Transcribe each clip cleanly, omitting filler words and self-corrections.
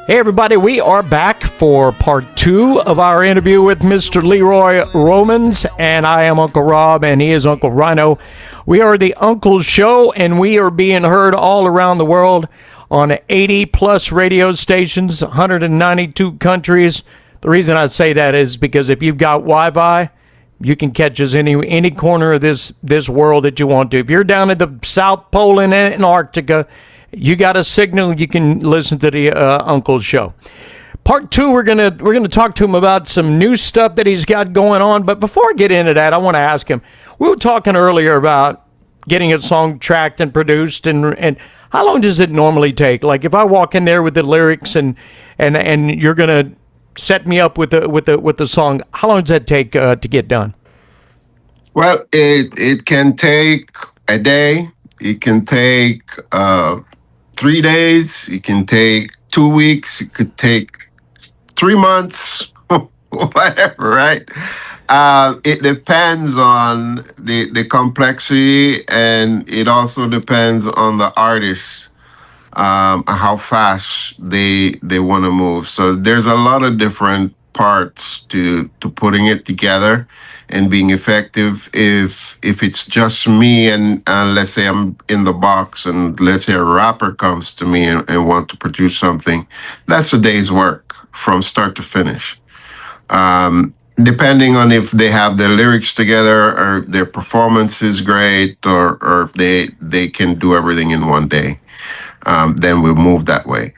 Hey everybody, we are back for part 2 of our interview with Mr. Leroy Romans, and I am Uncle Rob, and he is Uncle Rhino. We are the Uncle Show, and we are being heard all around the world on 80-plus radio stations, 192 countries. The reason I say that is because if you've got Wi-Fi, you can catch us any corner of this world that you want to. If you're down at the South Pole in Antarctica, you got a signal, you can listen to the Uncle's Show. Part 2, we're gonna talk to him about some new stuff that he's got going on. But before I get into that, I want to ask him. We were talking earlier about getting a song tracked and produced, and how long does it normally take? Like if I walk in there with the lyrics and you're gonna set me up with the song, how long does that take to get done? Well, it can take a day. It can take 3 days. It can take 2 weeks. It could take 3 months, whatever, right? It depends on the complexity, and it also depends on the artist, how fast they want to move. So there's a lot of different parts to putting it together and being effective. If it's just me and let's say I'm in the box and let's say a rapper comes to me and want to produce something, that's a day's work from start to finish. Depending on if they have their lyrics together or their performance is great, or if they can do everything in one day, then we'll move that way.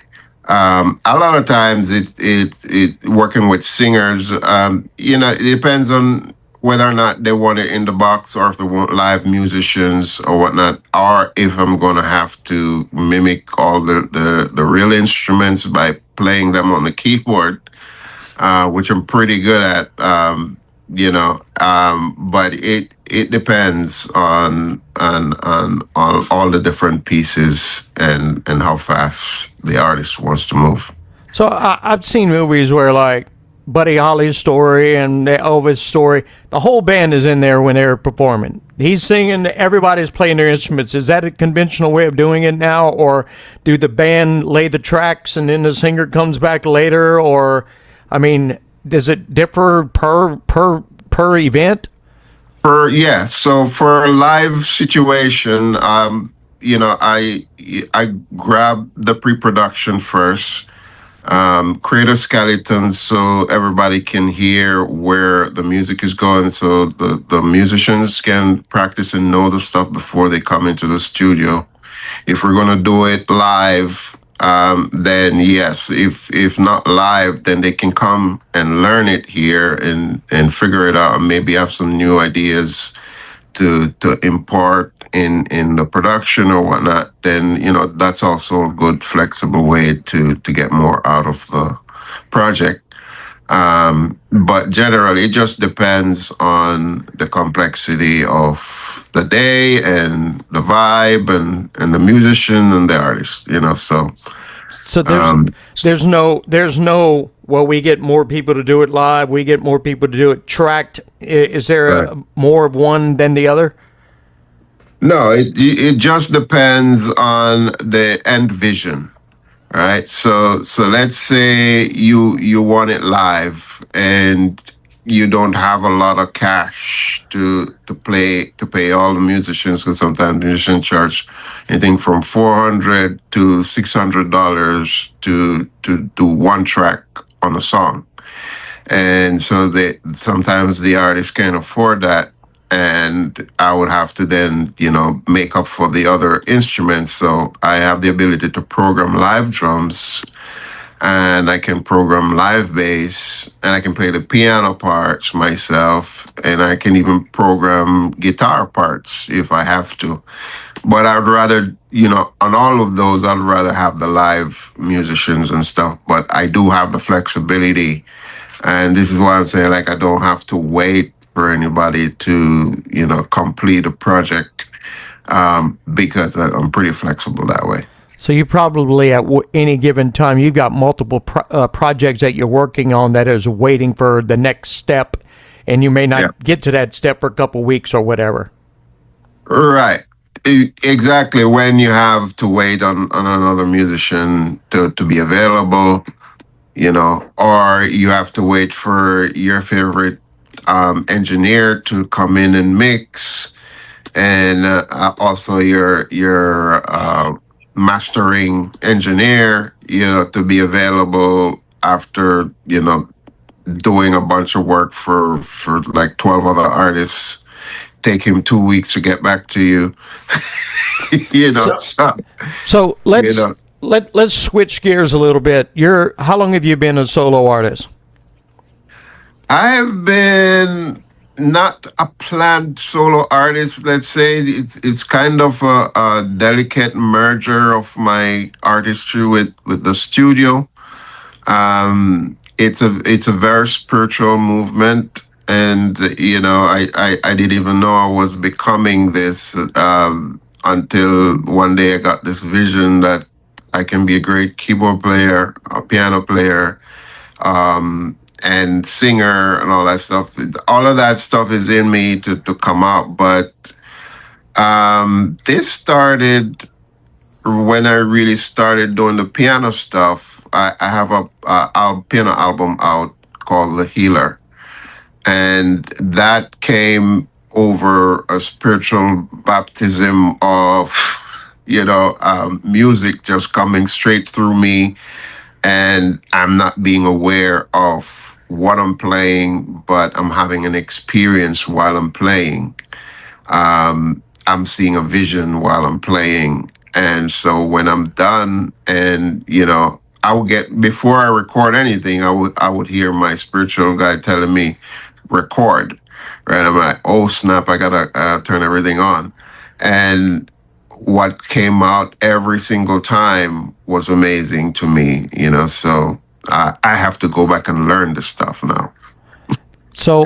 A lot of times it working with singers, it depends on whether or not they want it in the box or if they want live musicians or whatnot, or if I'm going to have to mimic all the real instruments by playing them on the keyboard, which I'm pretty good at, but it depends on all the different pieces and how fast the artist wants to move. So I've seen movies where like Buddy Holly's story and the Elvis story, the whole band is in there when they're performing. He's singing, everybody's playing their instruments. Is that a conventional way of doing it now, or do the band lay the tracks and then the singer comes back later? Or, I mean, does it differ per event? So for a live situation, I grab the pre-production first. Create a skeleton so everybody can hear where the music is going, so the musicians can practice and know the stuff before they come into the studio. If we're going to do it live, then yes. If not live, then they can come and learn it here and figure it out and maybe have some new ideas to import in the production or whatnot. Then that's also a good flexible way to get more out of the project. But generally, it just depends on the complexity of the day and the vibe and the musician and the artist. So there's no. Well, we get more people to do it live. We get more people to do it tracked. Is there more of one than the other? No, it just depends on the end vision, right? So let's say you want it live and you don't have a lot of cash to pay all the musicians, because sometimes musicians charge anything from $400 to $600 to do one track on a song, and so sometimes the artist can't afford that. And I would have to then, make up for the other instruments. So I have the ability to program live drums, and I can program live bass, and I can play the piano parts myself, and I can even program guitar parts if I have to. But I'd rather, on all of those, I'd rather have the live musicians and stuff. But I do have the flexibility, and this is why I'm saying, like, I don't have to wait for anybody to, complete a project, because I'm pretty flexible that way. So you probably at any given time, you've got multiple projects that you're working on that is waiting for the next step, and you may not get to that step for a couple weeks or whatever. Right. Exactly, when you have to wait on another musician to be available, or you have to wait for your favorite engineer to come in and mix, and also your mastering engineer, to be available after doing a bunch of work for like 12 other artists. Take him 2 weeks to get back to you. So, So, so you let's know, let's switch gears a little bit. How long have you been a solo artist? I've been not a planned solo artist. Let's say it's kind of a delicate merger of my artistry with the studio. It's a very spiritual movement, and I didn't even know I was becoming this until one day I got this vision that I can be a great keyboard player, a piano player, and singer, and all that stuff. All of that stuff is in me to come out, but this started when I really started doing the piano stuff. I have a piano album out called The Healer, and that came over a spiritual baptism of music just coming straight through me, and I'm not being aware of what I'm playing, but I'm having an experience while I'm playing. I'm seeing a vision while I'm playing. And so when I'm done, and I would get, before I record anything, I would hear my spiritual guy telling me, record. Right. I'm like, oh snap, I gotta turn everything on. And what came out every single time was amazing to me, so I have to go back and learn this stuff now. So,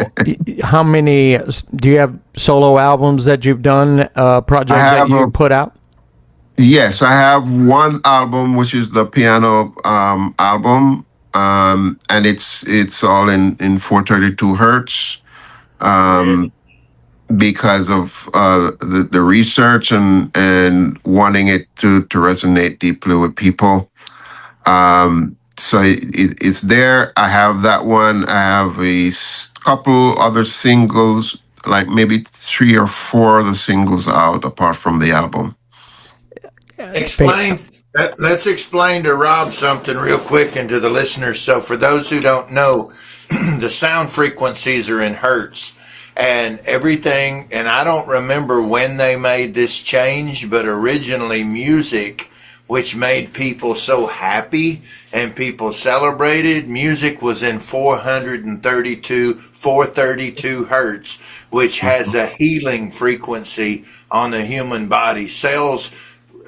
how many do you have solo albums that you've done? I Projects that have you a put out? Yes, I have one album, which is the piano album, and it's all in 432 hertz, um, because of the research and wanting it to resonate deeply with people. So it's there. I have that one. I have couple other singles, like maybe three or four other singles out apart from the album. Explain. Let's explain to Rob something real quick and to the listeners. So, for those who don't know, the sound frequencies are in hertz and everything. And I don't remember when they made this change, but originally music, which made people so happy and people celebrated, music was in 432 hertz, which has a healing frequency on the human body. Cells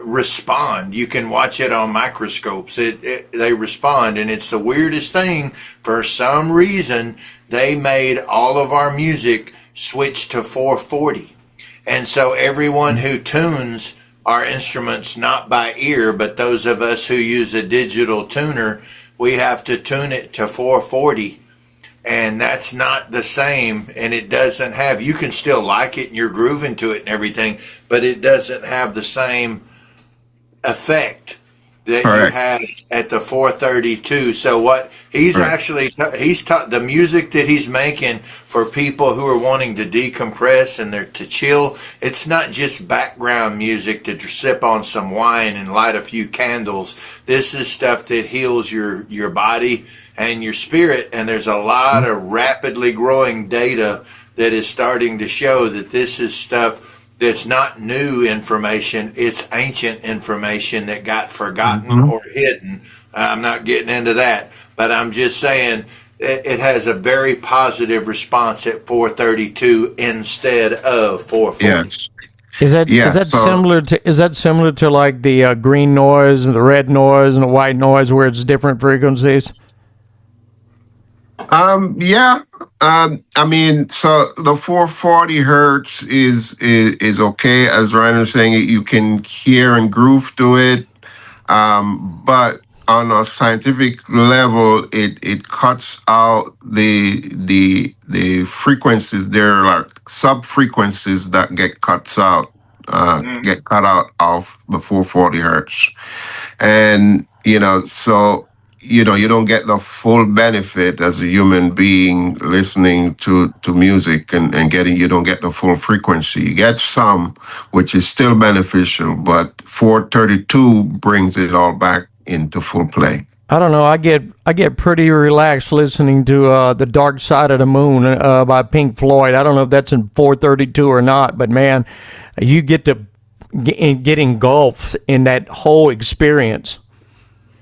respond. You can watch it on microscopes. They respond, and it's the weirdest thing. For some reason, they made all of our music switch to 440, and so everyone who tunes our instruments not by ear, but those of us who use a digital tuner, we have to tune it to 440. And that's not the same, and it doesn't have, you can still like it and you're grooving to it and everything, but it doesn't have the same effect that you Correct. had at the 432. So what he's Correct. actually he's taught the music that he's making for people who are wanting to decompress and they're to chill. It's not just background music to sip on some wine and light a few candles. This is stuff that heals your body and your spirit, and there's a lot of rapidly growing data that is starting to show that this is stuff that's not new information. It's ancient information that got forgotten Mhm. or hidden. I'm not getting into that, but I'm just saying it has a very positive response at 432 instead of 440. Yes. Is that is Yeah. that So, similar to like the green noise and the red noise and the white noise, where it's different frequencies? yeah. I mean, so the 440 hertz is okay. As Ryan was saying, you can hear and groove to it. But on a scientific level, it cuts out the frequencies. There are like sub frequencies that get cuts out get cut out of the 440 hertz. And, so, you don't get the full benefit as a human being listening to music and you don't get the full frequency. You get some, which is still beneficial, but 432 brings it all back into full play. I don't know. I get pretty relaxed listening to The Dark Side of the Moon by Pink Floyd. I don't know if that's in 432 or not, but man, you get to get engulfed in that whole experience.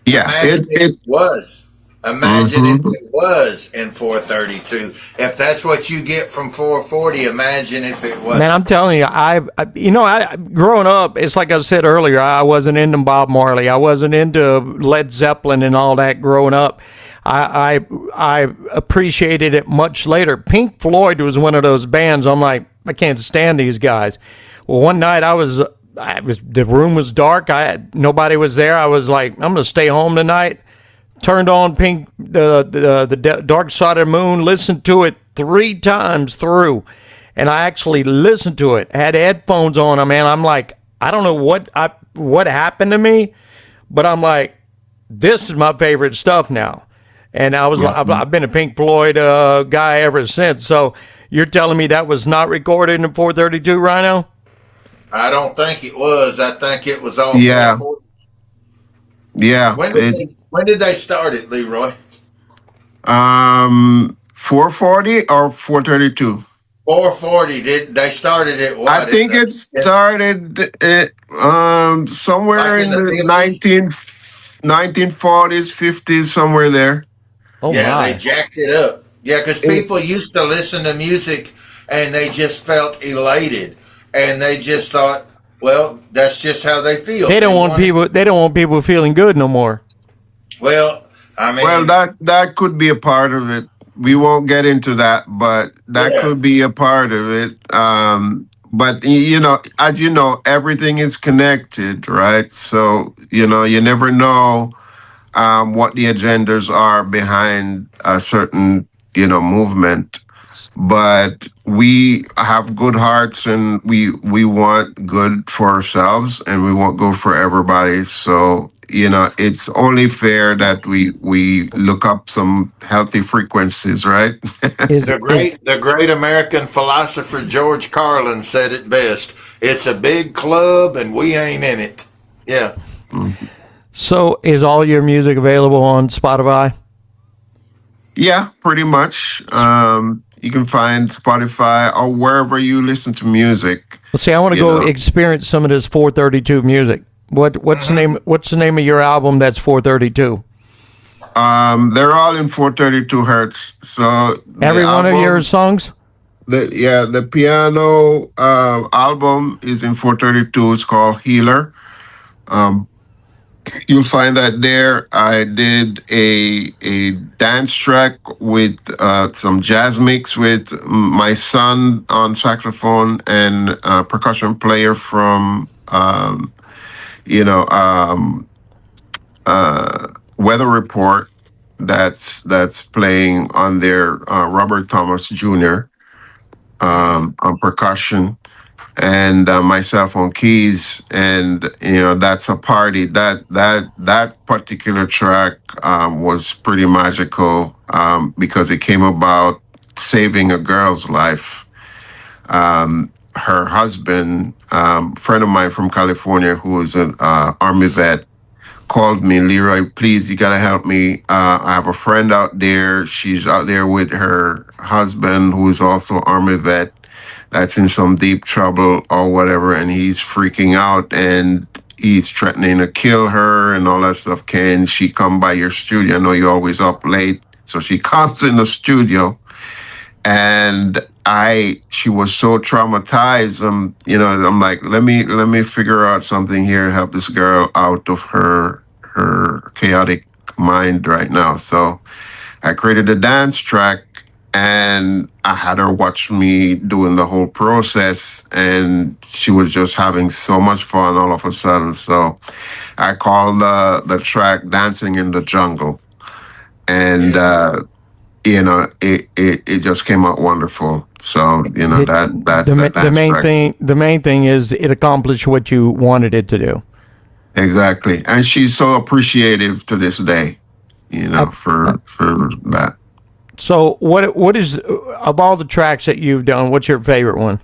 Yeah, Imagine if it was. Imagine if it was in 432. If that's what you get from 440, imagine if it was. Man, I'm telling you, I growing up, it's like I said earlier, I wasn't into Bob Marley. I wasn't into Led Zeppelin and all that growing up. I appreciated it much later. Pink Floyd was one of those bands. I'm like, I can't stand these guys. Well, one night the room was dark. Nobody was there. I was like, I'm gonna stay home tonight. Turned on the Dark Side of the Moon, listened to it 3 times through, and I actually listened to it. Had headphones on, man. I'm like, I don't know what happened to me, but I'm like, this is my favorite stuff now. And I've been a Pink Floyd guy ever since. So you're telling me that was not recorded in 432, Rhino? I don't think it was. I think it was all. Yeah. Yeah. When did they start it, Leroy? 440 or 432? 440. Did they started it? What? I think it started somewhere in the 1940s, 50s, somewhere there. Oh, yeah, my. They jacked it up. Yeah, because people used to listen to music and they just felt elated, and they just thought, well, that's just how they feel. They don't want people feeling good no more. Well, I mean, that could be a part of it. We won't get into that, but that could be a part of it. But as you know, everything is connected, right? So you never know what the agendas are behind a certain movement. But we have good hearts, and we want good for ourselves, and we want good for everybody. So it's only fair that we look up some healthy frequencies, right? The great American philosopher George Carlin said it best. It's a big club, and we ain't in it. Yeah. Mm-hmm. So, is all your music available on Spotify? Yeah, pretty much. You can find Spotify or wherever you listen to music. Well, see, I want to go experience some of this 432 music. What's the name? What's the name of your album? That's 432. They're all in 432 hertz. So every one of your songs. The piano album is in 432. It's called Healer. You'll find that there. I did a dance track with some jazz mix with my son on saxophone and a percussion player from Weather Report that's playing on their Robert Thomas Jr. On percussion, and myself on keys, and that's a party. That particular track was pretty magical because it came about saving a girl's life. Her husband, friend of mine from California, who was an Army vet, called me, Leroy, please, you gotta help me. I have a friend out there. She's out there with her husband, who is also Army vet, that's in some deep trouble or whatever, and he's freaking out and he's threatening to kill her and all that stuff. Can she come by your studio? I know you're always up late. So she comes in the studio, and she was so traumatized. I'm like, let me figure out something here, help this girl out of her chaotic mind right now. So I created a dance track, and I had her watch me doing the whole process, and she was just having so much fun all of a sudden. So I called the track Dancing in the Jungle. And it just came out wonderful. So that's the, that the dance main track. thing is it accomplished what you wanted it to do. Exactly. And she's so appreciative to this day, for that. So what is of all the tracks that you've done, what's your favorite one?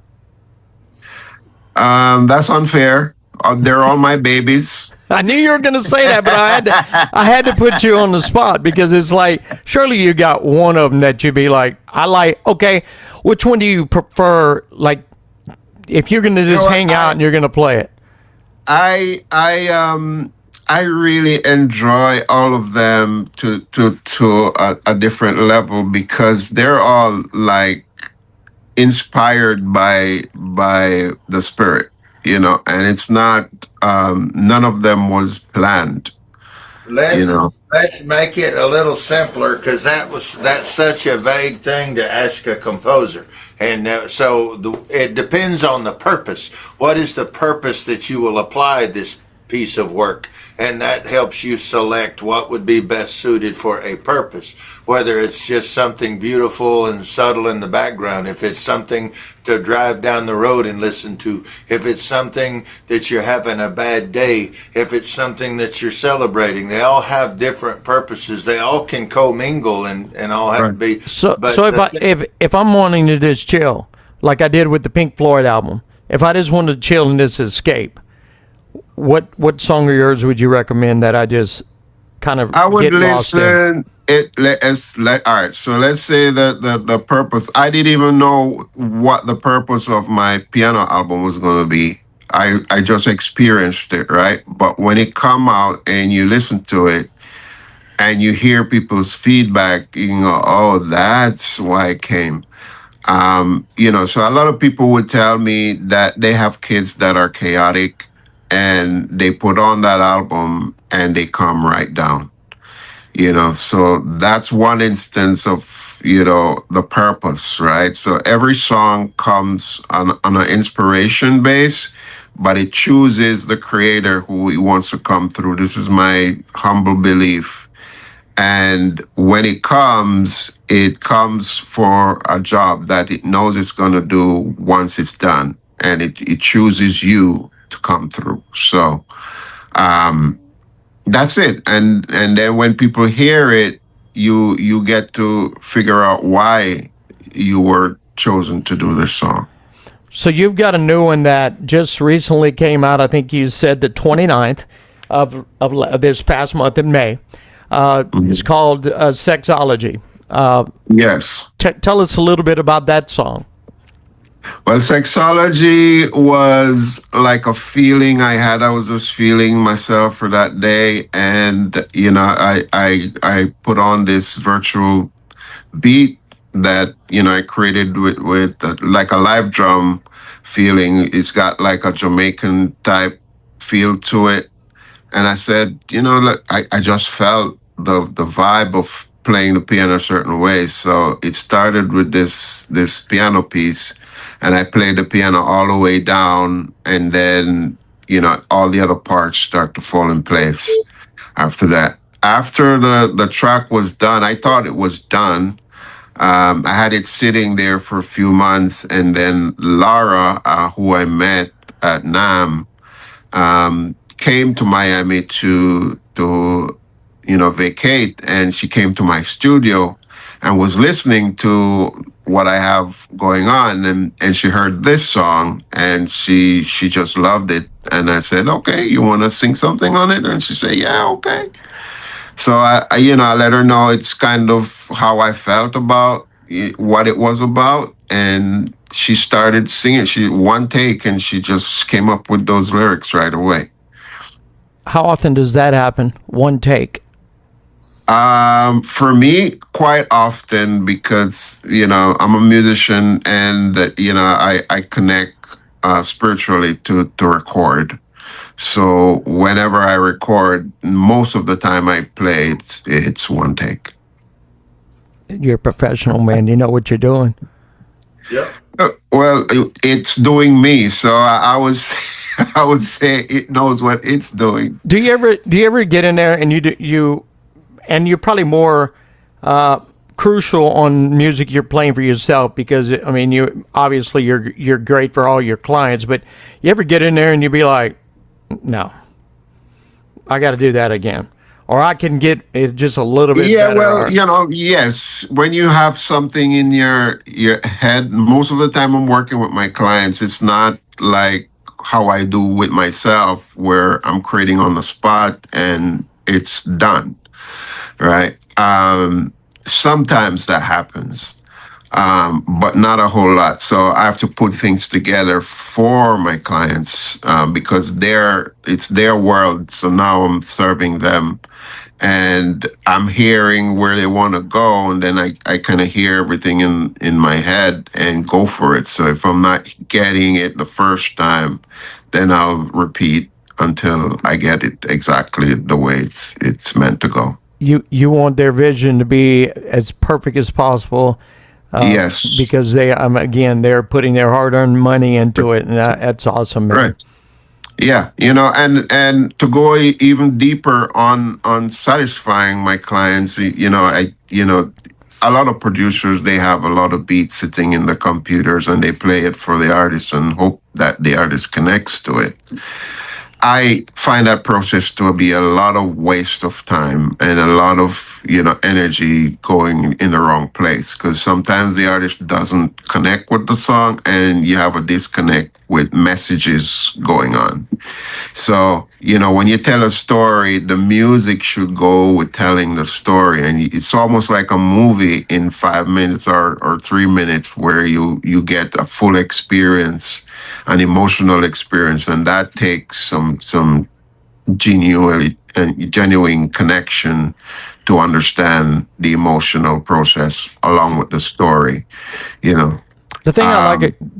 That's unfair. They're all my babies. I knew you were going to say that, but I had to put you on the spot because it's like surely you got one of them that you'd be like, okay, which one do you prefer? Like, if you're going to just hang out and you're going to play it. I really enjoy all of them to a different level because they're all like inspired by the spirit, and it's not none of them was planned. Let's let's make it a little simpler because that's such a vague thing to ask a composer, and it depends on the purpose. What is the purpose that you will apply this piece of work? And that helps you select what would be best suited for a purpose, whether it's just something beautiful and subtle in the background, if it's something to drive down the road and listen to, if it's something that you're having a bad day, if it's something that you're celebrating. They all have different purposes. They all can commingle and all have to be. So if I'm wanting to just chill, like I did with the Pink Floyd album, if I just wanted to chill and just escape, what song of yours would you recommend that I just kind of I would get lost in? All right, so let's say that the purpose, I didn't even know what the purpose of my piano album was going to be. I just experienced it, right? But when it come out and you listen to it and you hear people's feedback, you go, oh, that's why it came. So a lot of people would tell me that they have kids that are chaotic and they put on that album and they calm right down. So that's one instance of, the purpose, right? So every song comes on an inspiration base, but it chooses the creator who he wants to come through. This is my humble belief. And when it comes for a job that it knows it's going to do once it's done. And it chooses you to come through. So that's it. And then when people hear it, you get to figure out why you were chosen to do this song. So you've got a new one that just recently came out. I think you said the 29th of this past month in May. It's called Sexology. Yes. Tell us a little bit about that song. Well, Sexology was like a feeling I had. I was just feeling myself for that day. And, I put on this virtual beat that, I created with like a live drum feeling. It's got like a Jamaican type feel to it. And I said, look, I just felt the vibe of playing the piano a certain way. So it started with this piano piece. And I played the piano all the way down, and then, all the other parts start to fall in place after that. After the track was done, I thought it was done. I had it sitting there for a few months, and then Lara, who I met at NAMM, came to Miami to vacate, and she came to my studio and was listening to what I have going on, and she heard this song and she just loved it. And I said, okay, you want to sing something on it? And she said, yeah, okay. So I let her know it's kind of how I felt about what it was about, and she started singing. She one take, and she just came up with those lyrics right away. How often does that happen? One take? For me, quite often, because, I'm a musician and, I connect spiritually to record. So whenever I record, most of the time I play, it's one take. You're a professional, man. You know what you're doing. Yeah. Well, it's doing me. So I was, I would say it knows what it's doing. Do you ever get in there and you and you're probably more crucial on music you're playing for yourself, because I mean, you're great for all your clients, but you ever get in there and you be like, no, I got to do that again, or I can get it just a little bit Yeah, better. well, yes. When you have something in your head, most of the time I'm working with my clients, it's not like how I do with myself, where I'm creating on the spot and it's done, right? Sometimes that happens, but not a whole lot. So I have to put things together for my clients, because it's their world. So now I'm serving them, and I'm hearing where they want to go, and then I kind of hear everything in my head and go for it. So if I'm not getting it the first time, then I'll repeat until I get it exactly the way it's meant to go. You want their vision to be as perfect as possible. Yes. Because they're putting their hard-earned money into it, and that's awesome, man. Right. Yeah, and to go even deeper on satisfying my clients, a lot of producers, they have a lot of beats sitting in the computers, and they play it for the artist and hope that the artist connects to it. I find that process to be a lot of waste of time and a lot of, energy going in the wrong place, because sometimes the artist doesn't connect with the song and you have a disconnect with messages going on. So, when you tell a story, the music should go with telling the story. And it's almost like a movie in 5 minutes or 3 minutes, where you get a full experience, an emotional experience. And that takes some genuine connection to understand the emotional process along with the story, The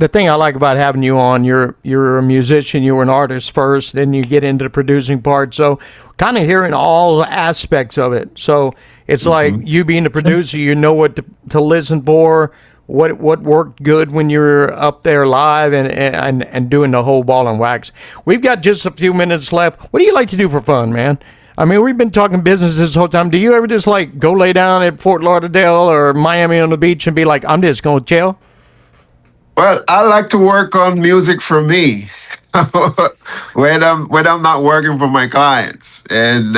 thing I like about having you on, you're a musician, you were an artist first, then you get into the producing part. So kind of hearing all aspects of it. So it's like you being the producer, you know what to listen for, what worked good when you're up there live and doing the whole ball and wax. We've got just a few minutes left. What do you like to do for fun, man? I mean, we've been talking business this whole time. Do you ever just like go lay down at Fort Lauderdale or Miami on the beach and be like, I'm just going to chill? Well, I like to work on music for me when I'm not working for my clients, and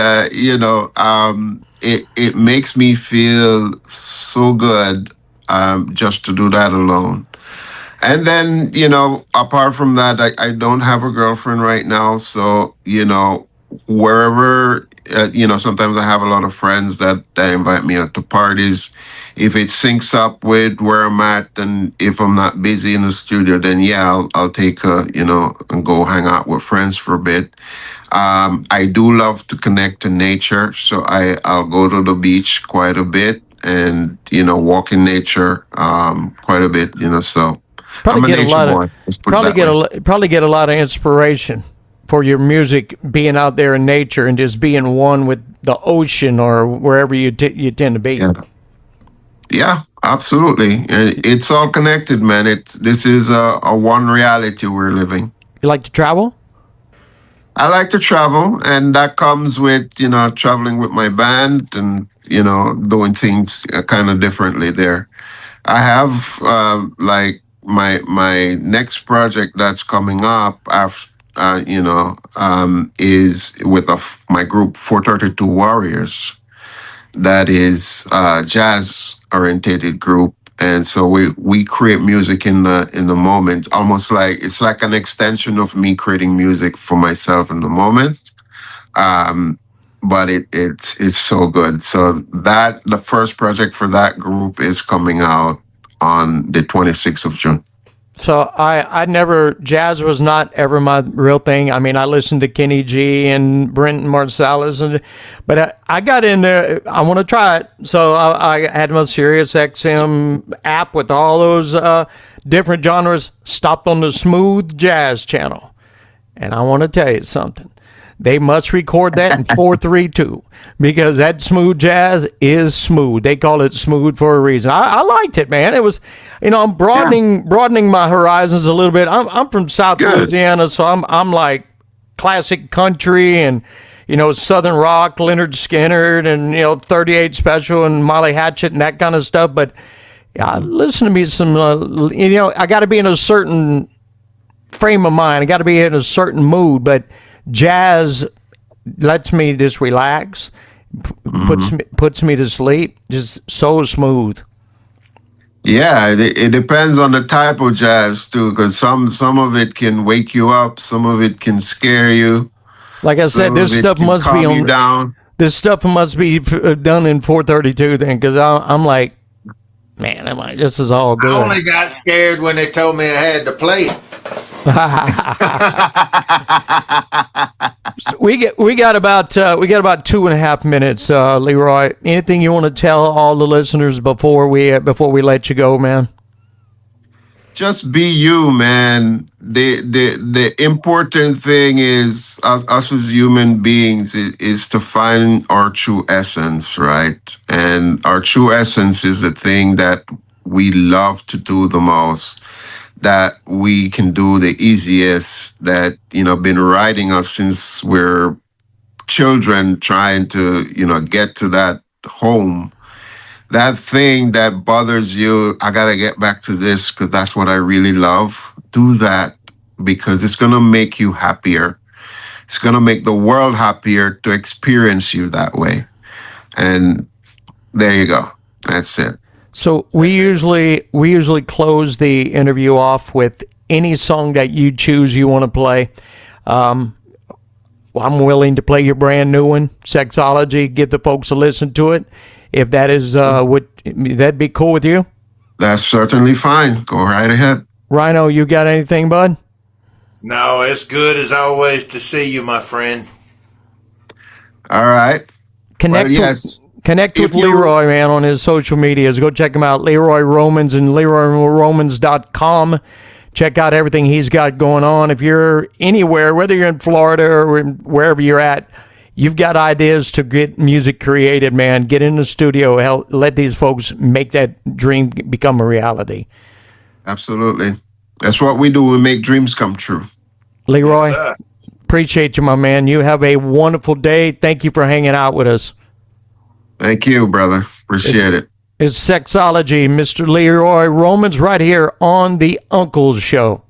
it makes me feel so good, just to do that alone. And then, apart from that, I don't have a girlfriend right now. So, wherever, sometimes I have a lot of friends that invite me out to parties. If it syncs up with where I'm at, and if I'm not busy in the studio, then yeah, I'll take and go hang out with friends for a bit. I do love to connect to nature. So I'll go to the beach quite a bit and, walk in nature, quite a bit, so. Probably get a lot of inspiration for your music being out there in nature and just being one with the ocean or wherever you tend to be. Yeah, absolutely. And it's all connected, man. This is a one reality we're living. You like to travel? I like to travel, and that comes with, traveling with my band and, doing things kind of differently there. I have like my next project that's coming up after, is with my group 432 Warriors. That is a jazz orientated group, and so we create music in the moment, almost like it's like an extension of me creating music for myself in the moment. But it's so good. So that the first project for that group is coming out on the 26th of June. So jazz was not ever my real thing. I mean, I listened to Kenny G and Brenton Marsalis, but I got in there. I want to try it. So I had my Sirius XM app with all those different genres, stopped on the smooth jazz channel. And I want to tell you something. They must record that in 432 because that smooth jazz is smooth. They call it smooth for a reason. I liked it, man. It was, I'm broadening my horizons a little bit. I'm from South Louisiana, so I'm like classic country and Southern rock, Leonard Skinner, and 38 Special and Molly Hatchet and that kind of stuff. But listen to me some. I got to be in a certain frame of mind. I got to be in a certain mood. But jazz lets me just relax, puts me to sleep. Just so smooth. Yeah, it depends on the type of jazz too, because some of it can wake you up, some of it can scare you. Like I said, this stuff must be on. Down. This stuff must be done in 432 then, because I'm like, man, I'm like, this is all good. I only got scared when they told me I had to play it. we got about 2.5 minutes, Leroy. Anything you want to tell all the listeners before we let you go, man? Just be you, man. The important thing is us as human beings is to find our true essence, right? And our true essence is the thing that we love to do the most, that we can do the easiest, that been riding us since we're children, trying to get to that home. That thing that bothers you, I gotta get back to this because that's what I really love. Do that because it's gonna make you happier. It's gonna make the world happier to experience you that way. And there you go. That's it. So we usually close the interview off with any song that you choose you want to play. I'm willing to play your brand new one, Sexology. Give the folks a listen to it. If that is would that be cool with you? That's certainly fine. Go right ahead. Rhino, you got anything, bud? No, it's good as always to see you, my friend. All right. Connect with Leroy, man, on his social medias. Go check him out, Leroy Romans and LeroyRomans.com. Check out everything he's got going on. If you're anywhere, whether you're in Florida or wherever you're at, you've got ideas to get music created, man. Get in the studio. Let these folks make that dream become a reality. Absolutely. That's what we do. We make dreams come true. Leroy, Yes, appreciate you, my man. You have a wonderful day. Thank you for hanging out with us. Thank you, brother. Appreciate it. It's Sexology, Mr. Leroy Romans, right here on The Uncle's Show.